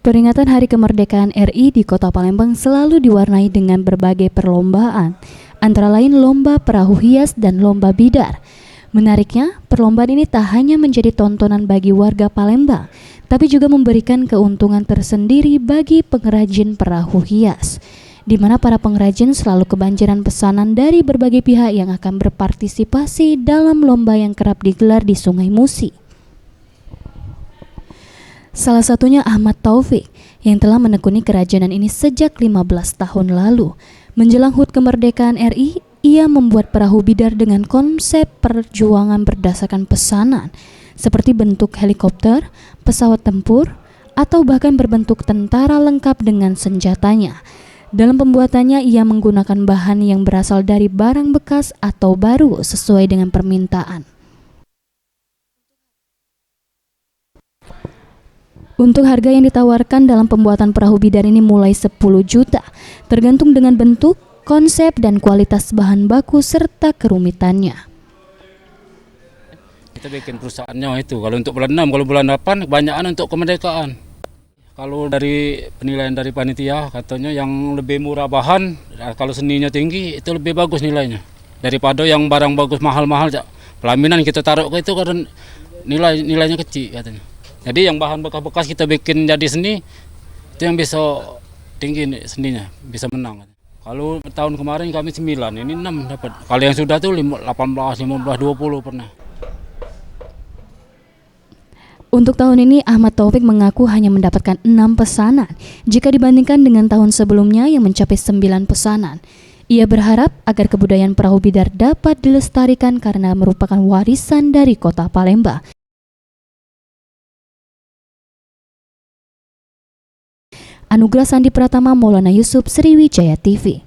Peringatan Hari Kemerdekaan RI di Kota Palembang selalu diwarnai dengan berbagai perlombaan, antara lain lomba perahu hias dan lomba bidar. Menariknya, perlombaan ini tak hanya menjadi tontonan bagi warga Palembang, tapi juga memberikan keuntungan tersendiri bagi pengrajin perahu hias, di mana para pengrajin selalu kebanjiran pesanan dari berbagai pihak yang akan berpartisipasi dalam lomba yang kerap digelar di Sungai Musi. Salah satunya Ahmad Taufik yang telah menekuni kerajinan ini sejak 15 tahun lalu. Menjelang HUT Kemerdekaan RI, ia membuat perahu bidar dengan konsep perjuangan berdasarkan pesanan, seperti bentuk helikopter, pesawat tempur, atau bahkan berbentuk tentara lengkap dengan senjatanya. Dalam pembuatannya, ia menggunakan bahan yang berasal dari barang bekas atau baru sesuai dengan permintaan. Untuk harga yang ditawarkan dalam pembuatan perahu bidar ini mulai 10 juta, tergantung dengan bentuk, konsep, dan kualitas bahan baku serta kerumitannya. Kita bikin perusahaannya itu, kalau untuk bulan 6, kalau bulan 8 kebanyakan untuk kemerdekaan. Kalau dari penilaian dari panitia katanya yang lebih murah bahan, kalau seninya tinggi itu lebih bagus nilainya. Daripada yang barang bagus mahal-mahal, pelaminan kita taruh ke itu karena nilainya kecil katanya. Jadi yang bahan bekas-bekas kita bikin jadi seni, itu yang bisa tinggi seninya, bisa menang. Kalau tahun kemarin kami 9, ini 6 dapat. Kalau yang sudah tuh 18, 15, 20 pernah. Untuk tahun ini, Ahmad Taufik mengaku hanya mendapatkan 6 pesanan jika dibandingkan dengan tahun sebelumnya yang mencapai 9 pesanan. Ia berharap agar kebudayaan perahu bidar dapat dilestarikan karena merupakan warisan dari Kota Palembang. Anugrah Sandi Pratama, Maulana Yusuf, Sriwijaya TV.